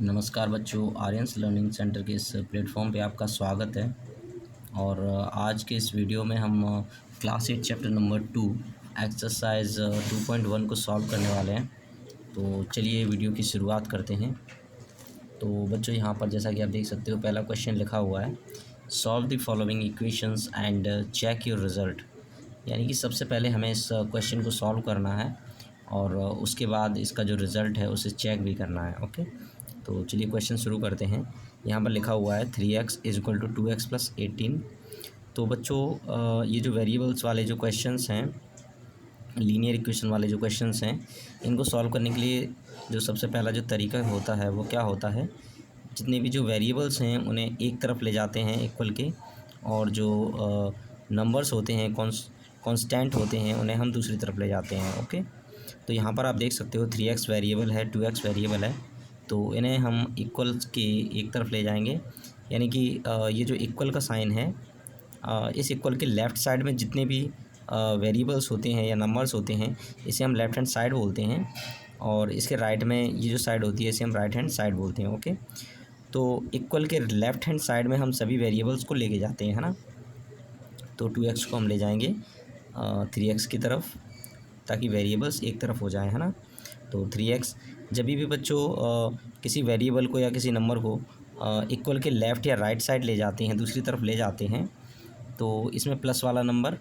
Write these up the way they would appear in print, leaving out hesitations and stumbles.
नमस्कार बच्चों, Aryans learning centre के इस प्लेटफॉर्म पे आपका स्वागत है। और आज के इस वीडियो में हम क्लास 8 चैप्टर नंबर 2 एक्सरसाइज 2.1 को सॉल्व करने वाले हैं। तो चलिए वीडियो की शुरुआत करते हैं। तो बच्चों, यहाँ पर जैसा कि आप देख सकते हो, पहला क्वेश्चन लिखा हुआ है, solve the following equations and check your result. यानी कि सबसे पहले हमें इस क्वेश्चन को सॉल्व करना है और उसके बाद इसका जो रिज़ल्ट है उसे चेक भी करना है। ओके, तो चलिए क्वेश्चन शुरू करते हैं। यहाँ पर लिखा हुआ है 3x is equal to 2x plus 18। तो बच्चों, ये जो वेरिएबल्स वाले जो क्वेश्चंस हैं, लीनियर इक्वेशन वाले जो क्वेश्चंस हैं, इनको सॉल्व करने के लिए जो सबसे पहला जो तरीका होता है वो क्या होता है, जितने भी जो वेरिएबल्स हैं उन्हें एक तरफ ले जाते हैं इक्वल के, और जो नंबर्स होते हैं कांस्टेंट होते हैं उन्हें हम दूसरी तरफ ले जाते हैं। ओके, तो यहाँ पर आप देख सकते हो 3x वेरिएबल है, 2x वेरिएबल है, तो इन्हें हम इक्वल के एक तरफ ले जाएंगे। यानी कि ये जो इक्वल का साइन है, इस इक्वल के लेफ़्ट साइड में जितने भी वेरिएबल्स होते हैं या नंबर्स होते हैं, इसे हम लेफ़्ट हैंड साइड बोलते हैं, और इसके राइट में ये जो साइड होती है इसे हम राइट हैंड साइड बोलते हैं। ओके, तो इक्वल के लेफ़्ट हैंड साइड में हम सभी वेरिएबल्स को लेके जाते हैं, है ना। तो 2x को हम ले जाएंगे 3x की तरफ, ताकि वेरिएबल्स एक तरफ हो जाए, है ना। तो 3x जब भी बच्चों किसी वेरिएबल को या किसी नंबर को इक्वल के लेफ़्ट या राइट साइड ले जाते हैं, दूसरी तरफ ले जाते हैं, तो इसमें प्लस वाला नंबर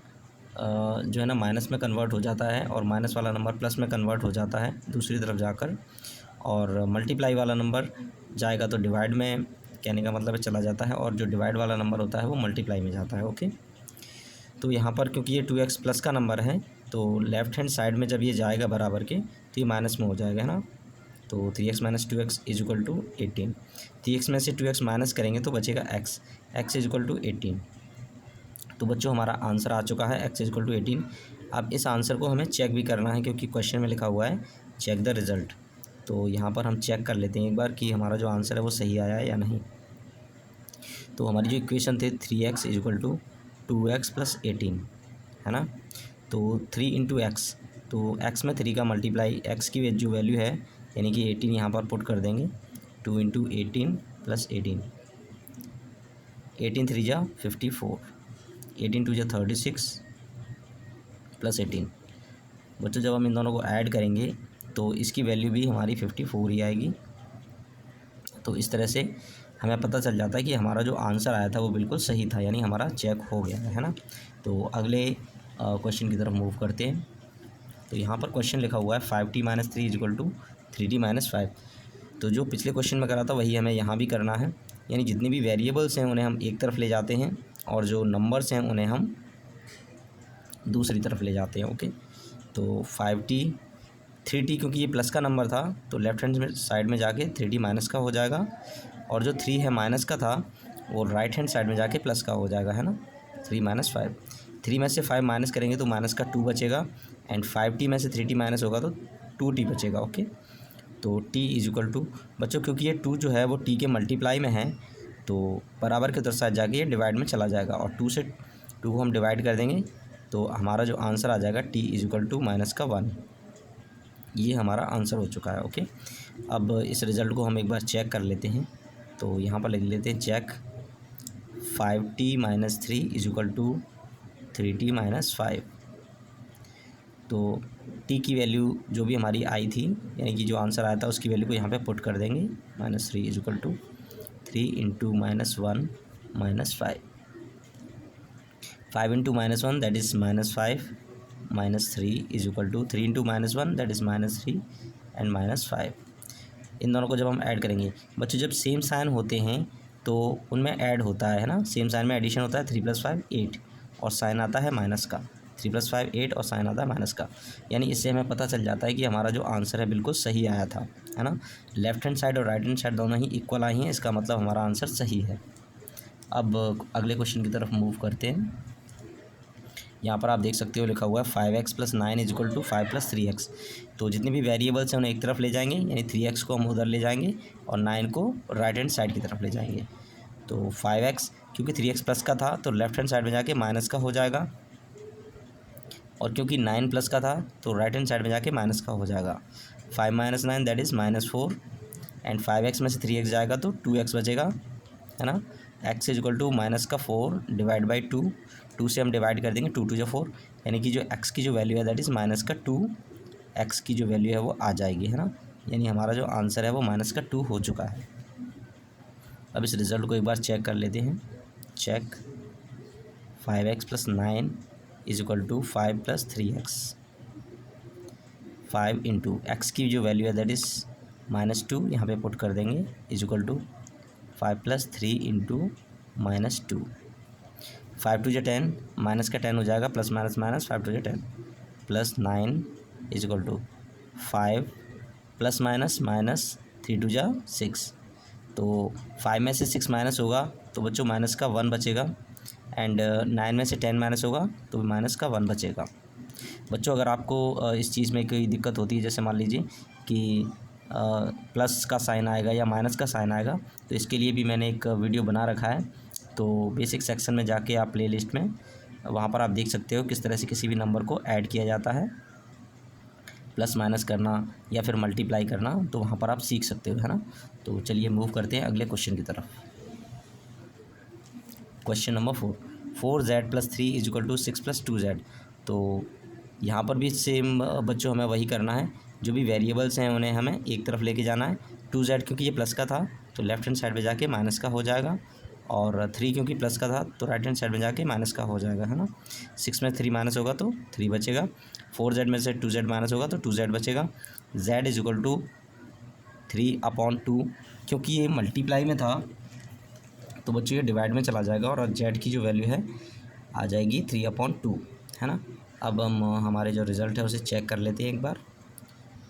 जो है ना माइनस में कन्वर्ट हो जाता है, और माइनस वाला नंबर प्लस में कन्वर्ट हो जाता है दूसरी तरफ जाकर, और मल्टीप्लाई वाला नंबर जाएगा तो डिवाइड में, कहने का मतलब है चला जाता है, और जो डिवाइड वाला नंबर होता है वो मल्टीप्लाई में जाता है। ओके, तो यहाँ पर क्योंकि ये 2x प्लस का नंबर है, तो लेफ़्ट हैंड साइड में जब ये जाएगा बराबर के, तो ये माइनस में हो जाएगा, है ना। तो 3x minus 2x is equal to 18। 3x में से 2x माइनस करेंगे तो बचेगा x इज इक्वल टू 18। तो बच्चों, हमारा आंसर आ चुका है x इज इक्वल टू 18। अब इस आंसर को हमें चेक भी करना है, क्योंकि क्वेश्चन में लिखा हुआ है चेक द रिज़ल्ट। तो यहाँ पर हम चेक कर लेते हैं एक बार कि हमारा जो आंसर है वो सही आया है या नहीं। तो हमारी जो इक्वेशन थे 3x is equal to 2x plus 18, है ना। तो 3 इंटू एक्स, तो x में 3 का मल्टीप्लाई, x की जो वैल्यू है यानी कि 18 यहाँ पर पुट कर देंगे। 2 इंटू 18 प्लस 18, 18 3 जा 54, 18 2 जा 36 प्लस 18। बच्चों, जब हम इन दोनों को ऐड करेंगे तो इसकी वैल्यू भी हमारी 54 ही आएगी। तो इस तरह से हमें पता चल जाता है कि हमारा जो आंसर आया था वो बिल्कुल सही था, यानी हमारा चेक हो गया है ना। तो अगले क्वेश्चन की तरफ मूव करते हैं। तो यहाँ पर क्वेश्चन लिखा हुआ है 5t minus 3 is equal to 3t minus 5। तो जो पिछले क्वेश्चन में करा था वही हमें यहाँ भी करना है, यानी जितने भी वेरिएबल्स हैं उन्हें हम एक तरफ ले जाते हैं, और जो नंबर्स हैं उन्हें हम दूसरी तरफ ले जाते हैं। ओके, तो 5t 3t, क्योंकि ये प्लस का नंबर था तो लेफ्ट हैंड साइड में जाके 3t माइनस का हो जाएगा, और जो 3 है माइनस का था वो राइट हैंड साइड में जाके प्लस का हो जाएगा, है ना। 3 माइनस 5, 3 में से 5 माइनस करेंगे तो माइनस का 2 बचेगा, एंड 5t में से 3t माइनस होगा तो 2t बचेगा। ओके, तो t इज इक्वल टू, बच्चों क्योंकि ये 2 जो है वो t के मल्टीप्लाई में है, तो बराबर के उधर साइड जाके ये डिवाइड में चला जाएगा, और 2 से 2 को हम डिवाइड कर देंगे तो हमारा जो आंसर आ जाएगा t is equal to minus का 1। ये हमारा आंसर हो चुका है। ओके, अब इस रिज़ल्ट को हम एक बार चेक कर लेते हैं। तो यहाँ पर लिख लेते हैं check 5t minus 3 is equal to 3t minus 5। तो t की वैल्यू जो भी हमारी आई थी, यानी कि जो आंसर आया था उसकी वैल्यू को यहाँ पे पुट कर देंगे। -3 is equal to 3 into minus 1 minus 5, 5 into minus 1 that is -5, -3 is equal to 3 into minus 1 that is -3 and -5। इन दोनों को जब हम ऐड करेंगे, बच्चों जब सेम साइन होते हैं तो उनमें ऐड होता है ना, सेम साइन में एडिशन होता है। 3 + 5 8, और साइन आता है माइनस का। 3 + 5 8 और साइन आता है माइनस का, यानी इससे हमें पता चल जाता है कि हमारा जो आंसर है बिल्कुल सही आया था, है ना। लेफ्ट हैंड साइड और राइट हैंड साइड दोनों ही इक्वल आई हैं, इसका मतलब हमारा आंसर सही है। अब अगले क्वेश्चन की तरफ मूव करते हैं। यहाँ पर आप देख सकते हो लिखा हुआ है 5x plus 9 is equal to 5 plus 3x। तो जितने भी वेरिएबल्स हैं उन्हें एक तरफ ले जाएंगे, यानी 3x को हम उधर ले जाएंगे और 9 को राइट हैंड साइड की तरफ ले जाएंगे। तो 5x क्योंकि 3x प्लस का था तो लेफ्ट हैंड साइड में जाके माइनस का हो जाएगा, और क्योंकि 9 प्लस का था तो राइट हैंड साइड में जाके माइनस का हो जाएगा। 5 - 9 दैट इज़ -4, एंड 5x में से 3x जाएगा तो 2x बचेगा, है ना। x is equal to minus का 4 डिवाइड बाई 2, 2 से हम डिवाइड कर देंगे, 2 2 जो 4, यानी कि जो x की जो वैल्यू है दैट इज़ माइनस का 2, x की जो वैल्यू है वो आ जाएगी, है ना। यानी हमारा जो आंसर है वो माइनस का 2 हो चुका है। अब इस रिज़ल्ट को एक बार चेक कर लेते हैं। Check 5x plus 9 is equal to 5 plus 3x, 5 into x की जो वैल्यू है दैट इज़ माइनस 2, यहाँ पे पुट कर देंगे, is equal to 5 plus 3 into minus 2, 5 2 जो 10, माइनस का 10 हो जाएगा, प्लस माइनस माइनस, 5 2 जो 10, plus 9 is equal to 5 plus minus minus, 3 2 जा 6, तो 5 में से 6 माइनस होगा तो बच्चों माइनस का 1 बचेगा, एंड 9 में से 10 माइनस होगा तो माइनस का 1 बचेगा। बच्चों अगर आपको इस चीज़ में कोई दिक्कत होती है, जैसे मान लीजिए कि प्लस का साइन आएगा या माइनस का साइन आएगा, तो इसके लिए भी मैंने एक वीडियो बना रखा है, तो बेसिक सेक्शन में जाके आप प्लेलिस्ट में वहाँ पर आप देख सकते हो किस तरह से किसी भी नंबर को ऐड किया जाता है, प्लस माइनस करना या फिर मल्टीप्लाई करना, तो वहाँ पर आप सीख सकते हो, है ना। तो चलिए मूव करते हैं अगले क्वेश्चन की तरफ। Question number 4z plus 3 is equal to 6 plus 2z। तो यहाँ पर भी सेम बच्चों हमें वही करना है, जो भी वेरिएबल्स हैं उन्हें हमें एक तरफ लेके जाना है। 2z क्योंकि ये प्लस का था तो लेफ्ट हैंड साइड में जाके माइनस का हो जाएगा, और 3 क्योंकि प्लस का था तो राइट हैंड साइड में जाके माइनस का हो जाएगा, है ना। 6 में 3 माइनस होगा तो 3 बचेगा, 4z में से 2z माइनस होगा तो 2z बचेगा। z इज इक्वल टू 3/2, क्योंकि ये मल्टीप्लाई में था तो बच्चों ये डिवाइड में चला जाएगा, और z की जो वैल्यू है आ जाएगी 3/2, है ना। अब हम हमारे जो रिज़ल्ट है उसे चेक कर लेते हैं एक बार।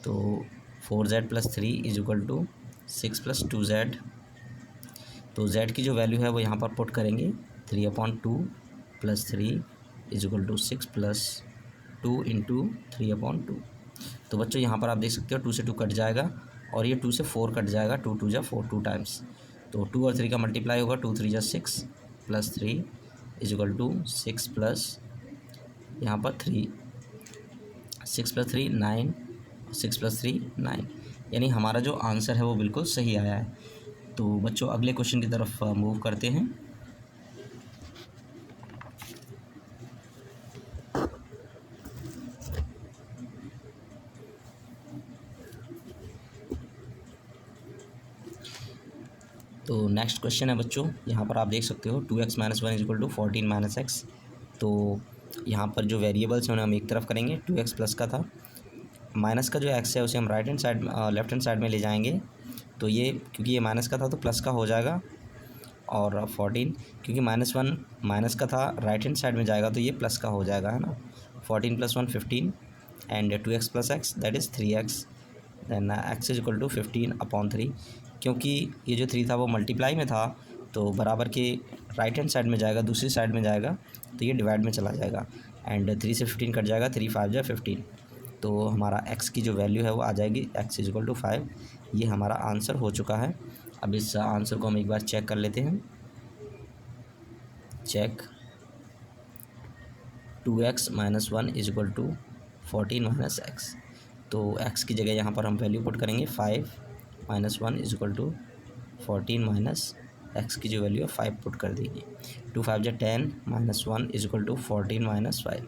तो 4z plus 3 is equal to 6 plus 2z, तो z की जो वैल्यू है वो यहाँ पर पुट करेंगे, 3/2 plus 3 is equal to 6 plus 2 into 3/2। तो बच्चों यहाँ पर आप देख सकते हो 2 से 2 कट जाएगा, और ये 2 से 4 कट जाएगा, 2 2 जा 4, 2 टाइम्स, तो 2 और 3 का मल्टीप्लाई होगा, 2 3 जा 6 plus 3 is equal to 6 plus यहाँ पर 3, 6 प्लस 3 9, 6 प्लस 3 9, यानी हमारा जो आंसर है वो बिल्कुल सही आया है। तो बच्चों अगले क्वेश्चन की तरफ मूव करते हैं। तो नेक्स्ट क्वेश्चन है बच्चों, यहाँ पर आप देख सकते हो 2x minus 1 is equal to 14 minus x. तो यहाँ पर जो वेरिएबल्स हैं उन्हें हम एक तरफ करेंगे, 2x प्लस का था, माइनस का जो x है उसे हम right hand side left hand side में ले जाएंगे, तो ये क्योंकि ये माइनस का था तो प्लस का हो जाएगा, और 14 क्योंकि -1 माइनस का था राइट हैंड साइड में जाएगा तो ये प्लस का हो जाएगा, है ना। 14 plus 1 15, and 2x plus x that is 3x, then x is equal to 15/3, क्योंकि ये जो 3 था वो मल्टीप्लाई में था तो बराबर के राइट हैंड साइड में जाएगा, दूसरी साइड में जाएगा तो ये डिवाइड में चला जाएगा, एंड 3 से 15 कट जाएगा, 3 5 जा 15, तो हमारा x की जो वैल्यू है वो आ जाएगी, x इज इक्वल टू 5। ये हमारा आंसर हो चुका है। अब इस आंसर को हम एक बार चेक कर लेते हैं। Check 2x minus 1 is equal to 14 minus x, तो x की जगह यहाँ पर हम वैल्यू पुट करेंगे 5 minus 1 is equal to 14 minus x की जो वैल्यू है 5 पुट कर देंगे, 2 5 जा 10 minus 1 is equal to 14 minus 5,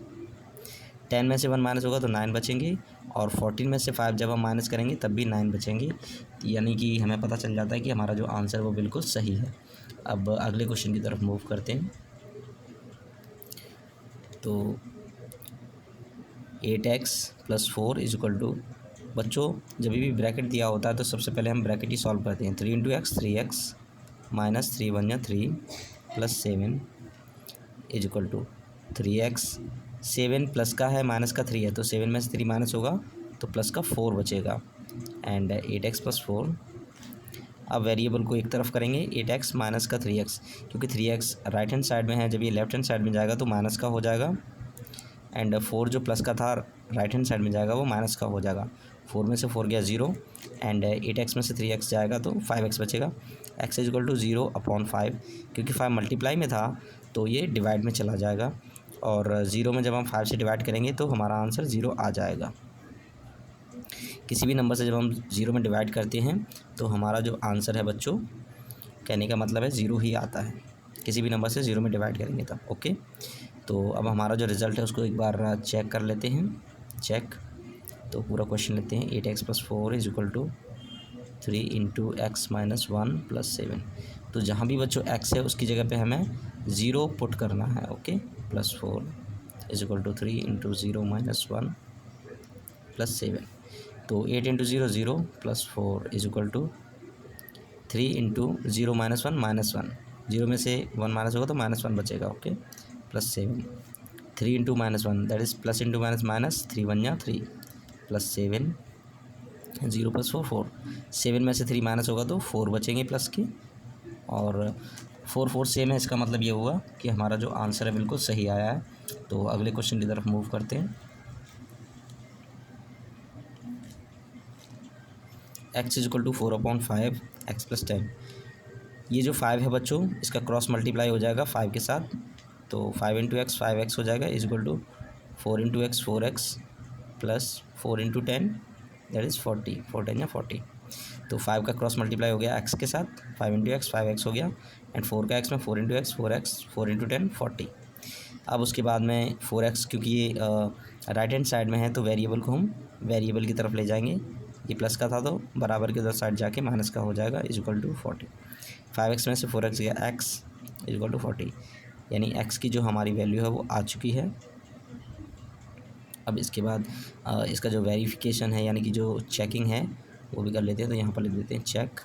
10 में से 1 माइनस होगा तो 9 बचेंगे, और 14 में से 5 जब हम माइनस करेंगे तब भी 9 बचेंगे, यानी कि हमें पता चल जाता है कि हमारा जो आंसर वो बिल्कुल सही है। अब अगले क्वेश्चन की तरफ मूव करते हैं। तो 8x plus 4 is equal to, बच्चों जब भी ब्रैकेट दिया होता है तो सबसे पहले हम ब्रैकेट ही सॉल्व करते हैं। 3 इंटू एक्स 3x माइनस 3 1 जा 3 plus 7 is equal to 3x, 7 plus का है माइनस का 3 है तो 7 में से 3 माइनस होगा तो प्लस का 4 बचेगा, एंड 8x प्लस 4। अब वेरिएबल को एक तरफ करेंगे, 8x माइनस का 3x, क्योंकि 3x राइट हैंड साइड में है, जब ये लेफ्ट हैंड साइड में जाएगा तो माइनस का हो जाएगा, एंड 4 जो प्लस का था राइट हैंड साइड में जाएगा वो माइनस का हो जाएगा, 4 में से 4 गया 0, एंड 8x में से 3x जाएगा तो 5x बचेगा, x इज इक्वल टू 0/5, क्योंकि 5 मल्टीप्लाई में था तो ये डिवाइड में चला जाएगा, और 0 में जब हम 5 से डिवाइड करेंगे तो हमारा आंसर 0 आ जाएगा। किसी भी नंबर से जब हम 0 में डिवाइड करते हैं तो हमारा जो आंसर है बच्चों, कहने का मतलब है 0 ही आता है, किसी भी नंबर से 0 में डिवाइड करेंगे तब। ओके, तो अब हमारा जो रिज़ल्ट है उसको एक बार चेक कर लेते हैं। चेक, तो पूरा क्वेश्चन लेते हैं। 8x + 4 = 3 × x - 1 + 7। तो जहाँ भी बच्चों x है उसकी जगह पे हमें 0 पुट करना है। ओके, +4 = 3 × 0 - 1 + 7। तो 8 × 0 0 + 4 = 3 × 0 - 1 -1, 0 में से 1 माइनस होगा तो -1 बचेगा। Okay, +7, 3 × -1 that is plus into minus minus, 3 1 जा 3 +7, 0 + 4 4, 7 में से 3 माइनस होगा तो 4 बचेंगे प्लस के, और 4 4 सेम है। इसका मतलब ये हुआ कि हमारा जो आंसर है बिल्कुल सही आया है। तो अगले क्वेश्चन की तरफ मूव करते हैं। x = 4/5 x + 10। ये जो 5 है बच्चों, इसका क्रॉस मल्टीप्लाई हो जाएगा 5 के साथ, तो 5 × x 5x हो जाएगा, = 4 × x 4x + 4 × 10 दैट इज़ 40, 4 10 या 40। तो 5 का क्रॉस मल्टीप्लाई हो गया x के साथ, 5 × x 5x हो गया, एंड 4 का x में 4 × x 4x, 4 × 10 40। अब उसके बाद में 4x, क्योंकि ये राइट हैंड साइड में है तो वेरिएबल को हम वेरिएबल की तरफ ले जाएंगे। ये प्लस का था तो बराबर के उधर साइड जाके माइनस का हो जाएगा, = 40। 5x में से 4x गया, x = 40, यानी x की जो हमारी वैल्यू है वो आ चुकी है। अब इसके बाद इसका जो वेरिफिकेशन है यानी कि जो चेकिंग है वो भी कर लेते हैं। तो यहाँ पर लिख देते हैं चेक।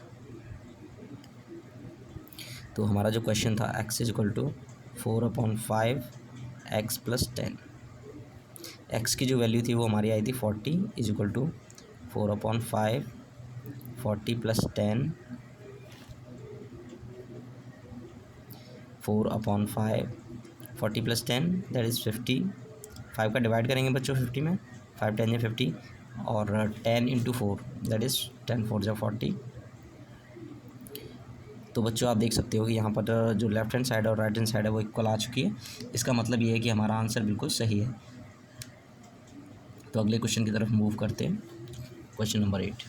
तो हमारा जो क्वेश्चन था x = 4/5 x + 10, x की जो वैल्यू थी वो हमारी आई थी 40, = 4/5 40 + 10, 4/5 40 + 10 दैट इज़ 50। 5 का डिवाइड करेंगे बच्चों 50 में, 5 10 या 50, और 10 × 4 दैट इज़ 10 4 जा 40। तो बच्चों आप देख सकते हो कि यहाँ पर जो लेफ्ट हैंड साइड और राइट हैंड साइड है वो इक्वल आ चुकी है। इसका मतलब ये है कि हमारा आंसर बिल्कुल सही है। तो अगले क्वेश्चन की तरफ मूव करते हैं। Question number 8।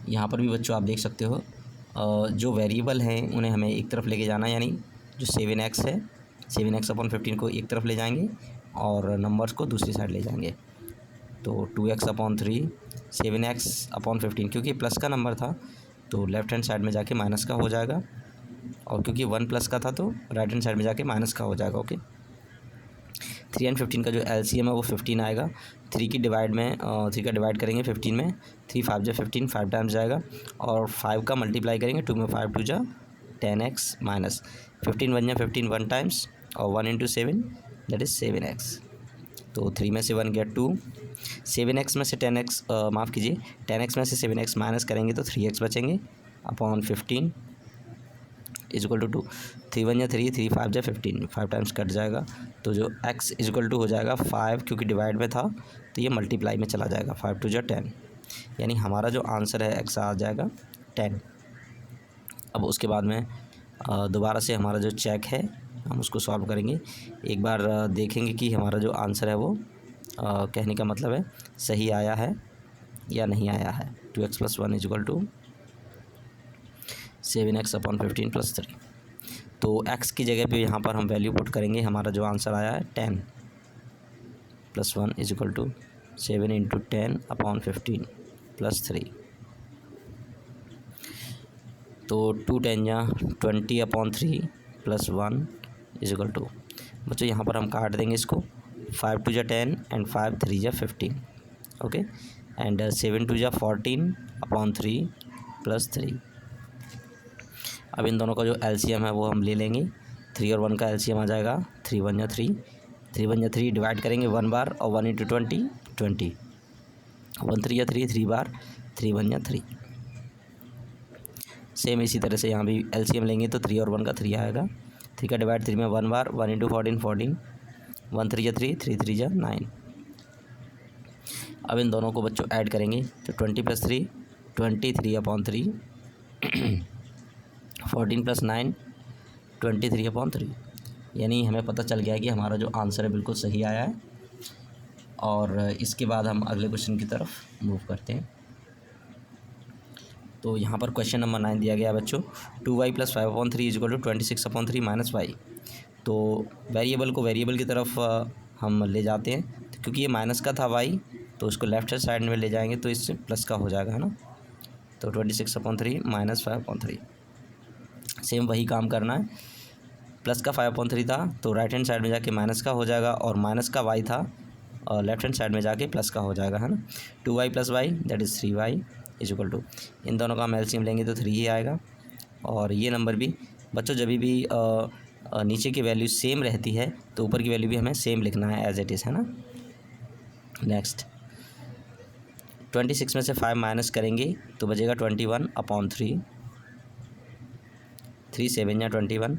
यहाँ पर भी बच्चों आप देख सकते हो जो वेरिएबल हैं उन्हें हमें एक तरफ लेके जाना है, यानी जो 7x है 7x/15 को एक तरफ ले जाएंगे और नंबर्स को दूसरी साइड ले जाएंगे। तो 2x/3 7x/15, क्योंकि प्लस का नंबर था तो लेफ्ट हैंड साइड में जाके माइनस का हो जाएगा, और क्योंकि 1 प्लस का था तो राइट हैंड साइड में जाके माइनस का हो जाएगा। ओके, 3 और 15 का जो LCM है वो 15 आएगा। 3 की डिवाइड में 3 का डिवाइड करेंगे 15 में, 3 5 जा 15, 5 टाइम्स जाएगा, और 5 का मल्टीप्लाई करेंगे 2 में, 5 2 जा 10x माइनस 15 1 जा 15 1 टाइम्स, और 1 × 7 दैट इज़ 7x। तो 3 में से 1 गया 2, 7x में से 10x माफ़ कीजिए 10x में से 7x माइनस करेंगे तो 3x बचेंगे अपॉन 15 = 2। 3 1 जा 3, 3 5 जा 15, 5 टाइम्स कट जाएगा, तो जो x = हो जाएगा 5, क्योंकि डिवाइड में था तो ये मल्टीप्लाई में चला जाएगा, 5 2 जा 10, यानी हमारा जो आंसर है x आ जाएगा 10। अब उसके बाद में दोबारा से हमारा जो चेक है हम उसको सॉल्व करेंगे। एक बार देखेंगे कि हमारा जो आंसर है वो कहने का मतलब है सही आया है या नहीं आया है। 2x + 1 = 7x/15 + 3। तो x की जगह पे यहाँ पर हम वैल्यू पुट करेंगे। हमारा जो आंसर आया है 10 + 1 = 7 × 10/15 + 3। तो 2 10 जा 20/3 + 1 = 2। बच्चों यहाँ पर हम काट देंगे इसको, 5 2 जा 10 एंड 5 3 जा 15। ओके, एंड 7 2 जा 14/3 + 3। अब इन दोनों का जो LCM है वो हम ले लेंगे। 3 और 1 का LCM आ जाएगा 3 1 जा 3, 3 1 जा 3 डिवाइड करेंगे 1 बार, और 1 × 20 20, 1 3 जा 3, 3 बार, 3 1 जा 3। सेम इसी तरह से यहाँ भी LCM लेंगे तो 3 और 1 का 3 आएगा। 3 का डिवाइड 3 में 1 बार, 1 × 14 14, 1 3 जा 3, 3 3 जा 9। अब इन दोनों को बच्चों ऐड करेंगे तो 20 + 3 23/3, 14 + 9 23/3। यानी हमें पता चल गया है कि हमारा जो आंसर है बिल्कुल सही आया है। और इसके बाद हम अगले क्वेश्चन की तरफ मूव करते हैं। तो यहाँ पर क्वेश्चन नंबर 9 दिया गया है बच्चों, 2y + 5/3 = 26/3 - y। तो वेरिएबल को वेरिएबल की तरफ हम ले जाते हैं, तो क्योंकि ये माइनस का था y, तो इसको लेफ्ट हैंड साइड में ले जाएंगे तो इससे प्लस का हो जाएगा, है ना। तो 26/3 - 5/3 सेम वही काम करना है। प्लस का 5/3 था तो राइट हैंड साइड में जाके माइनस का हो जाएगा, और माइनस का y था और लेफ्ट हैंड साइड में जाके प्लस का हो जाएगा, है ना। 2y + y that is 3y = इन दोनों का हम एलसीएम लेंगे तो 3 ही आएगा। और ये नंबर भी बच्चों जब भी नीचे की वैल्यू सेम रहती है तो ऊपर की वैल्यू भी हमें सेम लिखना है एज इट इज़, है ना। नेक्स्ट 26 में से 5 माइनस करेंगे तो बचेगा 21/3। 3 7 या 21,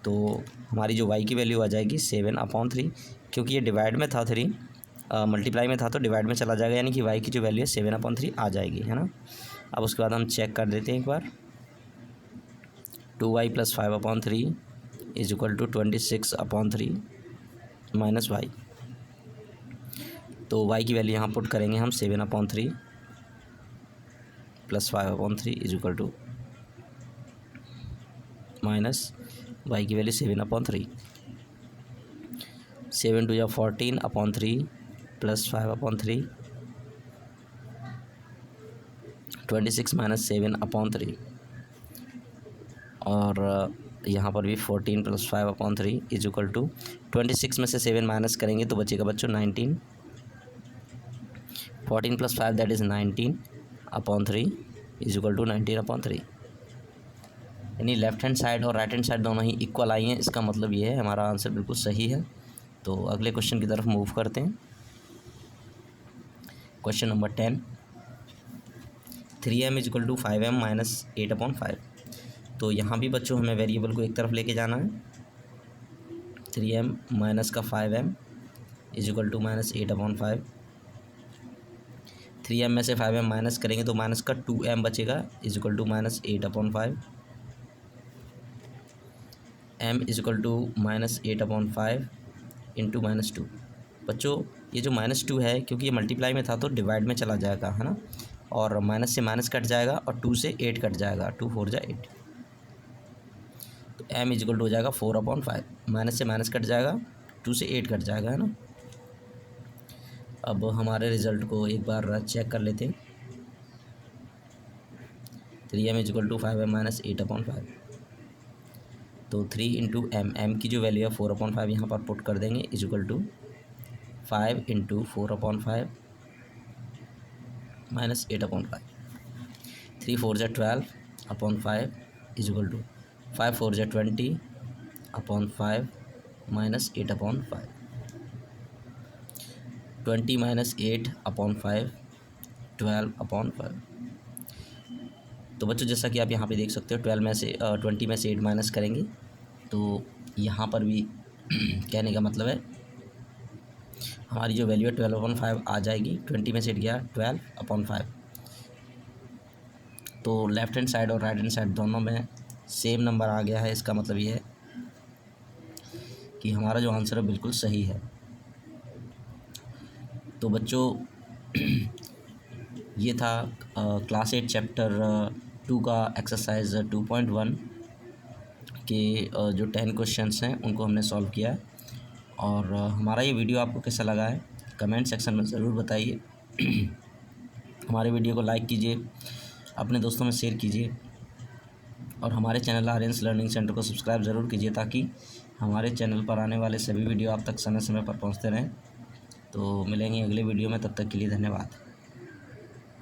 तो हमारी जो y की वैल्यू आ जाएगी 7/3। क्योंकि ये डिवाइड में था 3, मल्टीप्लाई में था तो डिवाइड में चला जाएगा, यानी कि y की जो वैल्यू है 7/3 आ जाएगी, है ना। अब उसके बाद हम चेक कर देते हैं एक बार। 2y + 5/3 = 26/3 - y। तो y की वैल्यू यहाँ पुट करेंगे हम 7/3 + 5/3 = माइनस y की वैल्यू 7/3। 7 × 2 = 14/3 + 5/3 26 - 7/3। और यहाँ पर भी 14 + 5/3 = 26 में से 7 माइनस करेंगे तो बचेगा बच्चों 19। 14 + 5 दैट इज़ 19/3 = 19/3। यानी लेफ्ट हैंड साइड और राइट हैंड साइड दोनों ही इक्वल आई हैं। इसका मतलब ये है हमारा आंसर बिल्कुल सही है। तो अगले क्वेश्चन की तरफ मूव करते हैं। Question number 10, 3m = 5m - 8/5। तो यहाँ भी बच्चों हमें वेरिएबल को एक तरफ लेके जाना है। 3m माइनस का 5m = -8/5। 3m में से 5m माइनस करेंगे तो माइनस का 2m बचेगा = -8/5। m = -8/5 × -2। बच्चों ये जो -2 है, क्योंकि ये मल्टीप्लाई में था तो डिवाइड में चला जाएगा, है ना। और माइनस से माइनस कट जाएगा और 2 से 8 कट जाएगा, 2 4 जा 8। तो m = हो जाएगा 4/5। माइनस से माइनस कट जाएगा, 2 से 8 कट जाएगा, है ना। अब हमारे रिज़ल्ट को एक बार चेक कर लेते हैं। 3m = 5m - 8/5। तो 3 × m की जो वैल्यू है 4/5 यहाँ पर पुट कर देंगे = 5 × 4/5 - 8/5। 3 4 जा 12/5 = 5 4 जा 20/5 - 8/5। 20 - 8/5 12/5। तो बच्चों जैसा कि आप यहाँ पे देख सकते हो 20 में से 8 माइनस करेंगे तो यहाँ पर भी कहने का मतलब है हमारी जो वैल्यू है 12/5 आ जाएगी। 20 में से 8 गया 12/5। तो लेफ़्ट हैंड साइड और राइट हैंड साइड दोनों में सेम नंबर आ गया है। इसका मतलब ये है कि हमारा जो आंसर है बिल्कुल सही है। तो बच्चों ये था क्लास 8 चैप्टर 2 का एक्सरसाइज 2.1 के जो 10 क्वेश्चंस हैं उनको हमने सॉल्व किया है। और हमारा ये वीडियो आपको कैसा लगा है कमेंट सेक्शन में ज़रूर बताइए। हमारे वीडियो को लाइक कीजिए, अपने दोस्तों में शेयर कीजिए और हमारे चैनल आर्यन्स लर्निंग सेंटर को सब्सक्राइब ज़रूर कीजिए ताकि हमारे चैनल पर आने वाले सभी वीडियो आप तक समय समय पर पहुंचते रहें। तो मिलेंगे अगले वीडियो में, तब तक के लिए धन्यवाद।